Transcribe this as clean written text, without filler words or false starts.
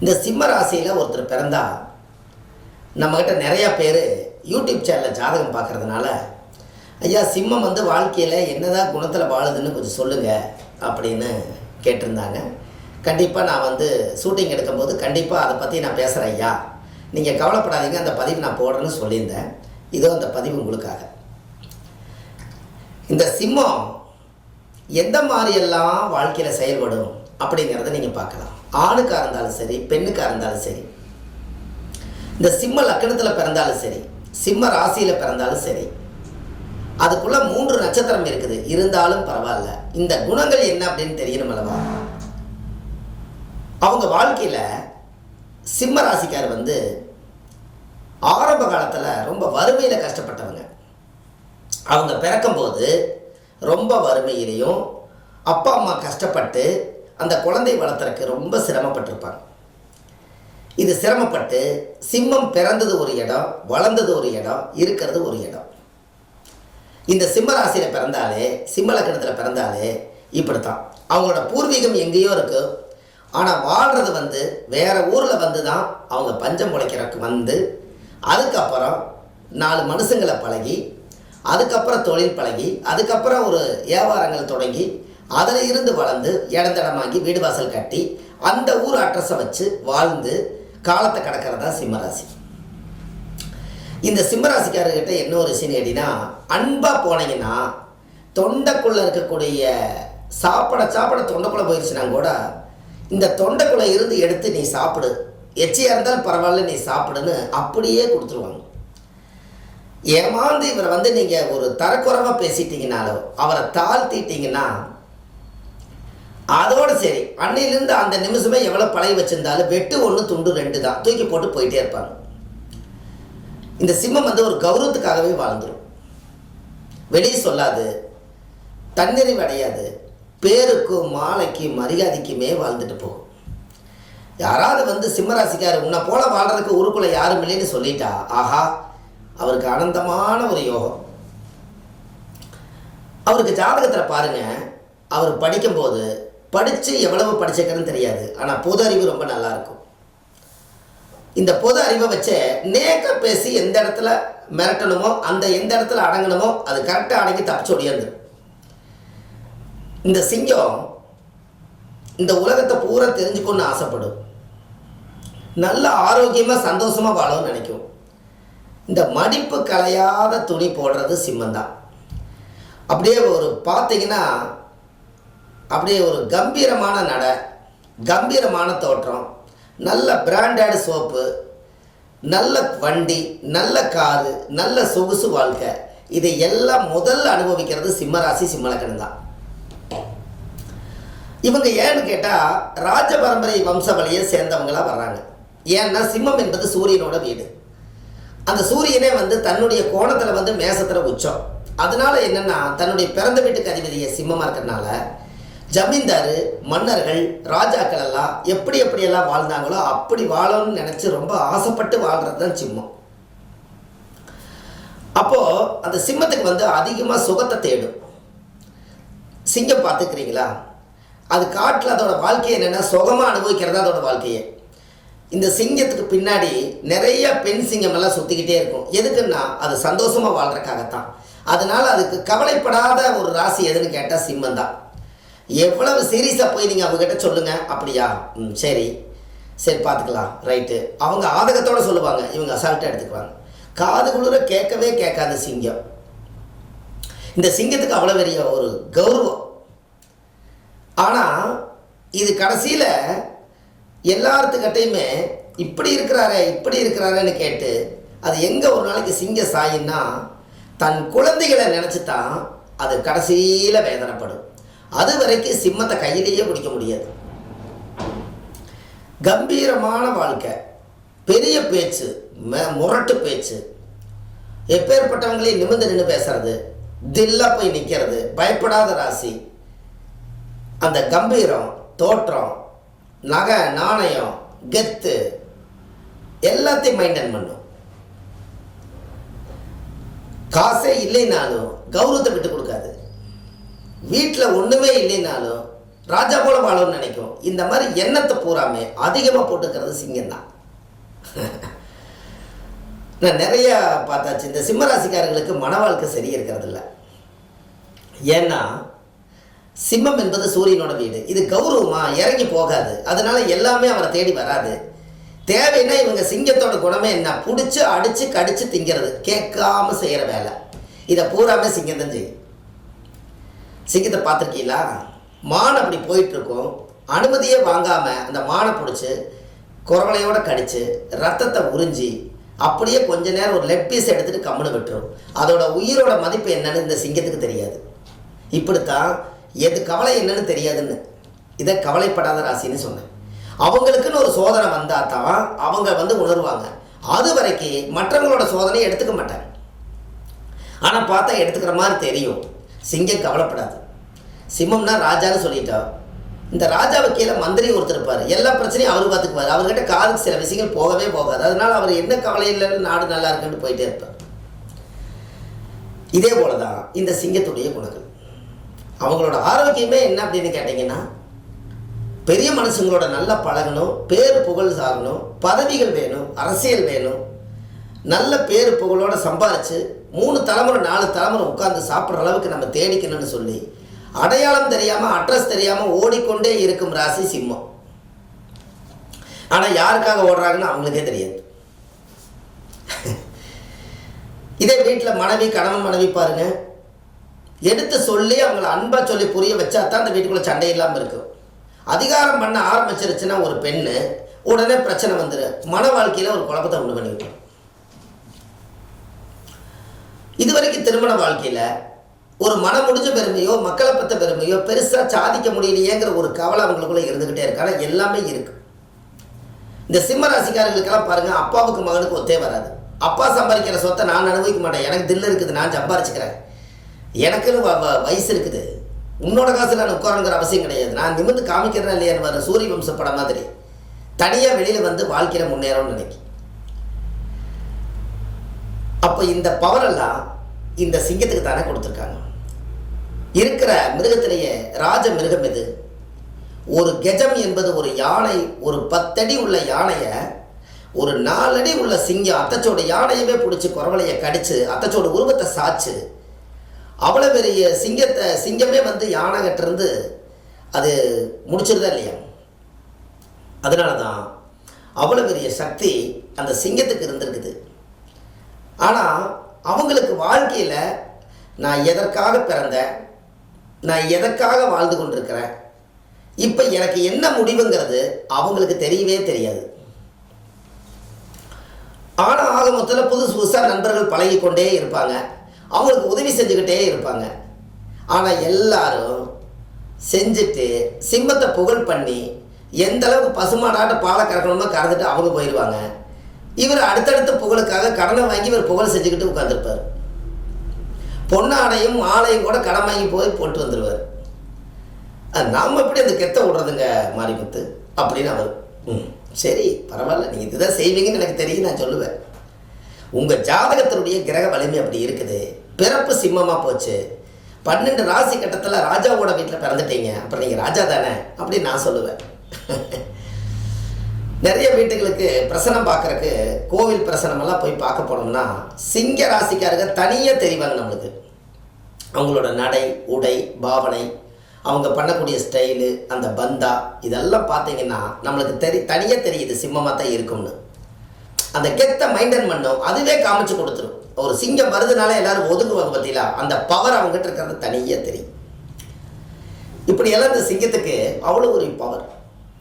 இந்த சிம்ம ராசியில் ஒருத்தர் பிறந்தா நம்மக்கிட்ட நிறையா பேர் யூடியூப் சேனலில் ஜாதகம் பார்க்குறதுனால, ஐயா சிம்மம் வாழ்க்கையில் என்னதான் குணத்தில் வாழுதுன்னு கொஞ்சம் சொல்லுங்கள் அப்படின்னு கேட்டிருந்தாங்க. கண்டிப்பாக நான் ஷூட்டிங் எடுக்கும்போது கண்டிப்பாக அதை பற்றி நான் பேசுகிறேன் ஐயா, நீங்கள் கவலைப்படாதீங்க, அந்த பதிவு நான் போடுறேன்னு சொல்லியிருந்தேன். இதோ அந்த பதிவு உங்களுக்காக. இந்த சிம்மம் எந்த மாதிரியெல்லாம் வாழ்க்கையில் செயல்படும் அப்படிங்கிறத நீங்கள் பார்க்கலாம். ஆணுக்காக இருந்தாலும் சரி, பெண்ணுக்காக இருந்தாலும் சரி, இந்த சிம்ம லக்கணத்தில் பிறந்தாலும் சரி, சிம்ம ராசியில் பிறந்தாலும் சரி, அதுக்குள்ளே 3 நட்சத்திரம் இருக்குது. இருந்தாலும் பரவாயில்ல, இந்த குணங்கள் என்ன அப்படின்னு தெரியணும் அல்லவா? அவங்க வாழ்க்கையில் சிம்ம ராசிக்கார் ஆரம்ப காலத்தில் ரொம்ப வறுமையில் கஷ்டப்பட்டவங்க. அவங்க பிறக்கும்போது ரொம்ப வறுமையிலையும் அப்பா அம்மா கஷ்டப்பட்டு அந்த குழந்தை வளர்த்துறதுக்கு ரொம்ப சிரமப்பட்டிருப்பாங்க. இது சிரமப்பட்டு சிம்மம் பிறந்தது ஒரு இடம், வளர்ந்தது ஒரு இடம், இருக்கிறது ஒரு இடம். இந்த சிம்ம ராசியில் பிறந்தாலே, சிம்ம லக்கணத்தில் பிறந்தாலே இப்படித்தான். அவங்களோட பூர்வீகம் எங்கேயோ இருக்கு, ஆனால் வாழ்கிறது வேற ஊரில் தான் அவங்க பஞ்சம் முளைக்கிறதுக்கு அதுக்கப்புறம் 4 மனுஷங்களை பழகி, அதுக்கப்புறம் தொழில் பழகி, அதுக்கப்புறம் ஒரு வியாபாரங்கள் தொடங்கி, அதில் இருந்து வளர்ந்து இடந்தடமாகி வீடு வாசல் கட்டி அந்த ஊர் அட்ரஸை வச்சு வாழ்ந்து காலத்தை கடக்கிறதா சிம்மராசி. இந்த சிம்மராசிக்காரர்கிட்ட என்ன ஒரு விஷயம் கேட்டிங்கன்னா, அன்பாக போனீங்கன்னா தொண்டைக்குள்ளே இருக்கக்கூடிய சாப்பிட தொண்டைக்குள்ளே போயிடுச்சுன்னா கூட இந்த தொண்டைக்குள்ளே இருந்து எடுத்து நீ சாப்பிடு, எச்சியாக இருந்தாலும் பரவாயில்ல நீ சாப்பிடுன்னு அப்படியே கொடுத்துருவாங்க. ஏமாந்து இவரை நீங்கள் ஒரு தரக்குறைவாக பேசிட்டீங்கனாலோ அவரை தாழ்த்திட்டீங்கன்னா அதோடு சரி, அன்னையிலேருந்து அந்த நிமிஷமே எவ்வளோ பழகி வச்சுருந்தாலும் வெட்டு 1 துண்டு 2 தான், தூக்கி போட்டு போயிட்டே இருப்பாங்க. இந்த சிம்மம் ஒரு கௌரவத்துக்காகவே வாழ்ந்துடும். வெளியே சொல்லாது, தன்னிறைவு அடையாது, பேருக்கும் மாலைக்கும் மரியாதைக்குமே வாழ்ந்துட்டு போகும். யாராவது சிம்மராசிக்கார் உன்னை போல வாழ்கிறதுக்கு ஊருக்குள்ளே யாரும் இல்லைன்னு சொல்லிட்டா, ஆஹா அவருக்கு ஆனந்தமான ஒரு யோகம். அவருக்கு ஜாதகத்தில் பாருங்கள், அவர் படிக்கும்போது படித்து எவ்வளவு படிச்சிருக்கிறன்னு தெரியாது, ஆனால் பொது அறிவு ரொம்ப நல்லாயிருக்கும். இந்த பொது அறிவை வச்சு நேக்க பேசி எந்த இடத்துல மிரட்டணுமோ, அந்த எந்த இடத்துல அடங்கணுமோ அது கரெக்டாக அடங்கி தப்பிச்சு ஓடியாந்து. இந்த சிங்கம் இந்த உலகத்தை பூரா தெரிஞ்சுக்கணும்னு ஆசைப்படும். நல்ல ஆரோக்கியமாக சந்தோஷமாக வாழணும்னு நினைக்கும். இந்த மடிப்பு கலையாத துணி போடுறது சிம்மந்தான். அப்படியே ஒரு பார்த்தீங்கன்னா அப்படியே ஒரு கம்பீரமான நடை, கம்பீரமான தோற்றம், நல்ல பிராண்டட் சோப்பு, நல்ல வண்டி, நல்ல காரு, நல்ல சொகுசு வாழ்க்கை, இதை எல்லாம் முதல்ல அனுபவிக்கிறது சிம்மராசி சிம்மலக்கணம் தான். இவங்க ஏன்னு கேட்டால் ராஜ பரம்பரை வம்ச வழியை சேர்ந்தவங்களாக வர்றாங்க. ஏன்னா சிம்மம் என்பது சூரியனோட வீடு. அந்த சூரியனே தன்னுடைய கோணத்தில் மேசத்தில் உச்சம். அதனால என்னென்னா தன்னுடைய பிறந்த வீட்டுக்கு அதிபதியை சிம்மமாக இருக்கிறதுனால ஜமீன்தார், மன்னர்கள், ராஜாக்கள் எல்லாம் எப்படியெல்லாம் வாழ்ந்தாங்களோ அப்படி வாழணும்னு நினச்சி ரொம்ப ஆசைப்பட்டு வாழ்கிறது தான் சிம்மம். அப்போது அந்த சிம்மத்துக்கு அதிகமாக சுகத்தை தேடும். சிங்கம் பார்த்துக்கிறீங்களா? அது காட்டில் அதோட வாழ்க்கையை என்னென்னா சுகமாக அனுபவிக்கிறதா அதோட வாழ்க்கையை. இந்த சிங்கத்துக்கு பின்னாடி நிறைய பெண் சிங்கமெல்லாம் சுற்றிக்கிட்டே இருக்கும். எதுக்குன்னா அது சந்தோஷமாக வாழ்கிறதுக்காகத்தான். அதனால் அதுக்கு கவலைப்படாத ஒரு ராசி எதுன்னு கேட்டால் சிம்மம் தான். எவ்வளவு சீரியஸாக போய் நீங்கள் அவங்ககிட்ட சொல்லுங்கள், அப்படியா சரி சரி பார்த்துக்கலாம் ரைட்டு, அவங்க ஆதகத்தோடு சொல்லுவாங்க, இவங்க அசால்ட்டாக எடுத்துக்குவாங்க. காது குளிர கேட்கவே கேட்காத சிங்கம். இந்த சிங்கத்துக்கு அவ்வளோ பெரிய ஒரு கௌரவம். ஆனால் இது கடைசியில் எல்லாத்துக்கிட்டையுமே இப்படி இருக்கிறாரேன்னு கேட்டு அது எங்கே ஒரு நாளைக்கு சிங்க சாயின்னா தன் குழந்தைகளை நினச்சி தான் அது கடைசியில் வேதனைப்படும். அது வரைக்கும் சிம்மத்தை கையிலேயே பிடிக்க முடியாது. கம்பீரமான வாழ்க்கை, பெரிய பேச்சு, முரட்டு பேச்சு, எப்பேற்பட்டவங்களையும் நிமிர்ந்து நின்று பேசுறது, தில்லா போய் நிற்கிறது, பயப்படாத ராசி. அந்த கம்பீரம், தோற்றம், நகை, நாணயம், கெத்து எல்லாத்தையும் மெயின்டைன் பண்ணும். காசே இல்லைனாலும் கௌரவத்தை விட்டு கொடுக்காது. வீட்டில் ஒன்றுமே இல்லைனாலும் ராஜா போல வாழணும்னு நினைக்கும். இந்த மாதிரி எண்ணத்தை பூராமே அதிகமாக போட்டுக்கிறது சிங்கம் தான். நான் நிறைய பார்த்தாச்சு. இந்த சிம்மராசிக்காரர்களுக்கு மன வாழ்க்கை சரி இருக்கிறது இல்லை. ஏன்னா சிம்மம் என்பது சூரியனோட வீடு. இது கௌரவமாக இறங்கி போகாது. அதனால எல்லாமே அவரை தேடி வராது. தேவைன்னா இவங்க சிங்கத்தோட குணமே என்ன, பிடிச்சி அடித்து கடித்து திங்கிறது, கேட்காம செய்கிற வேலை. இதை பூராமே சிங்கம் தான் செய்யும். சிங்கத்தை பார்த்துருக்கீங்களா? மான் அப்படி போயிட்டுருக்கும், அனுமதியே வாங்காமல் அந்த மானை பிடிச்சி குரவலையோடு கடித்து ரத்தத்தை உறிஞ்சி அப்படியே கொஞ்ச நேரம் ஒரு லெக் பீஸ் எடுத்துகிட்டு கம்முன்னு விட்டுரும். அதோட உயிரோட மதிப்பு என்னன்னு இந்த சிங்கத்துக்கு தெரியாது. இப்படித்தான் எது கவலை என்னன்னு தெரியாதுன்னு இதை கவலைப்படாத ராசின்னு சொன்னேன். அவங்களுக்குன்னு ஒரு சோதனை வந்தால் தான் அவங்க உணர்வாங்க. அது வரைக்கும் மற்றவங்களோட சோதனையை எடுத்துக்க மாட்டாங்க. ஆனால் பார்த்தா எடுத்துக்கிற மாதிரி தெரியும். சிங்கம் கவலைப்படாது. சிம்மம்னா ராஜான்னு சொல்லிட்டா, இந்த ராஜாவை கீழே மந்திரி ஒருத்தர் இருப்பார். எல்லா பிரச்சனையும் அவர் பார்த்துக்குவார். அவர்கிட்ட காதுக்கு சில விஷயங்கள் போகவே போகாது. அதனால் அவர் என்ன கவலை இல்லைன்னு நாடு நல்லா இருக்குன்னு போயிட்டே இருப்பார். இதே போல தான் இந்த சிங்கத்துடைய குணங்கள். அவங்களோட ஆரோக்கியமே என்ன அப்படின்னு கேட்டிங்கன்னா, பெரிய மனுஷங்களோட நல்லா பழகணும், பேர் புகழ் சாகணும், பதவிகள் வேணும், அரசியல் வேணும், நல்ல பேர் புகழோடு சம்பாரித்து 3 தலைமுறை 4 தலைமுறை உட்கார்ந்து சாப்பிட்ற அளவுக்கு நம்ம தேடிக்கணும்னு சொல்லி அடையாளம் தெரியாமல் அட்ரஸ் தெரியாமல் ஓடிக்கொண்டே இருக்கும் ராசி சிம்மம். ஆனால் யாருக்காக ஓடுறாங்கன்னு அவங்களுக்கே தெரியாது. இதே வீட்டில் மனைவி, கணவன் மனைவி பாருங்க, எடுத்து சொல்லி அவங்கள அன்பாக சொல்லி புரிய வச்சா தான் அந்த வீட்டுக்குள்ளே சண்டை இல்லாமல் இருக்கும். அதிகாரம் பண்ண ஆரம்பிச்சிருச்சுன்னா ஒரு பெண்ணு, உடனே பிரச்சனை வந்துடும். மன வாழ்க்கையில் ஒரு குழப்பத்தை உண்டு பண்ணிவிட்டோம். இது வரைக்கும் திருமண வாழ்க்கையில் ஒரு மனம் முடிஞ்ச பெருமையோ மக்களை பற்ற பெருமையோ பெருசாக சாதிக்க முடியலையேங்கிற ஒரு கவலை அவங்களுக்குள்ளே இருந்துக்கிட்டே இருக்கு. ஆனால் எல்லாமே இருக்கு. இந்த சிம்ம ராசிக்காரர்களுக்கெல்லாம் பாருங்கள், அப்பாவுக்கு மகனுக்கு ஒத்தே வராது. அப்பா சம்பாதிக்கிற சொத்தை நான் அனுபவிக்க மாட்டேன், எனக்கு தில்லு இருக்குது, நான் சம்பாரிச்சுக்கிறேன், எனக்குன்னு வயசு இருக்குது, உன்னோட காசு நான் உட்காரங்கிற அவசியம் கிடையாது, நான் நிமிர்ந்து காமிக்கிறேன் இல்லையான்னு வர சூரிய வம்ச படம் மாதிரி தனியாக வெளியில் வந்து வாழ்க்கையில் முன்னேறோம்னு நினைக்கி. அப்போ இந்த பவரெல்லாம் இந்த சிங்கத்துக்கு தானே கொடுத்துருக்காங்க. இருக்கிற மிருகத்திலேயே ராஜ மிருகம் எது? ஒரு கெஜம் என்பது ஒரு யானை. ஒரு 10 அடி உள்ள யானையை ஒரு 4 அடி உள்ள சிங்கம் அத்தச்சோட யானையவே பிடிச்சி குரவலையை கடிச்சு அத்தச்சோட உருவத்தை சாச்சு அவ்வளோ பெரிய சிங்கமே வந்து யானை கிட்டேருந்து அது முடிச்சிருதா இல்லையா? அதனால தான் அவ்வளோ பெரிய சக்தி அந்த சிங்கத்துக்கு இருந்திருக்குது. ஆனால் அவங்களுக்கு வாழ்க்கையில் நான் எதற்காக பிறந்தேன், நான் எதற்காக வாழ்ந்து கொண்டிருக்கிறேன், இப்போ எனக்கு என்ன முடிவுங்கிறது அவங்களுக்கு தெரியவே தெரியாது. ஆனால் ஆக மொத்தத்தில் புதுசாக நண்பர்கள் பழகி கொண்டே இருப்பாங்க, அவங்களுக்கு உதவி செஞ்சுக்கிட்டே இருப்பாங்க. ஆனால் எல்லாரும் செஞ்சுட்டு சிம்மத்தை புகழ் பண்ணி எந்த அளவுக்கு பசுமாடாட்ட பாலை கறக்கணுமோ கறந்துட்டு அவங்க போயிடுவாங்க. இவர் அடுத்தடுத்த புகழுக்காக கடனை வாங்கி இவர் புகழ் செஞ்சுக்கிட்டு உட்காந்துருப்பார். பொன்னாடையும் மாலையும் கூட கடன் வாங்கி போய் போட்டு வந்துடுவார். நாம் எப்படி அந்த கெத்த விடுறதுங்க மாரிமுத்து அப்படின்னு அவர், சரி பரவாயில்ல, நீங்கள் இதுதான் செய்வீங்கன்னு எனக்கு தெரியும், நான் சொல்லுவேன். உங்கள் ஜாதகத்தினுடைய கிரக வலிமை அப்படி இருக்குது. பிறப்பு சிம்மமாக போச்சு, 12 ராசி கட்டத்தில் ராஜாவோட வீட்டில் பிறந்துட்டீங்க, அப்புறம் நீங்கள் ராஜா தானே அப்படின்னு நான் சொல்லுவேன். நிறைய வீட்டுகளுக்கு பிரசனம் பார்க்குறக்கு கோவில் பிரசனமெல்லாம் போய் பார்க்க போனோம்னா சிங்க ராசிக்காரங்க தனியாக தெரிவாங்க நம்மளுக்கு. அவங்களோட நடை, உடை, பாவனை, அவங்க பண்ணக்கூடிய ஸ்டைலு, அந்த பந்தா, இதெல்லாம் பார்த்தீங்கன்னா நம்மளுக்கு தனியாக தெரியுது சிம்மமாக தான் இருக்கும்னு. அந்த கெத்தை மெயின்டைன் பண்ணும், அதுவே காமிச்சு கொடுத்துரும். ஒரு சிங்கம் வருதுனால எல்லாரும் ஒதுங்குவாங்க பார்த்தீங்களா, அந்த பவர் அவங்ககிட்ட இருக்கிறது தனியாக தெரியும். இப்படியெல்லாம் இந்த சிங்கத்துக்கு அவ்வளோ ஒரு பவர்.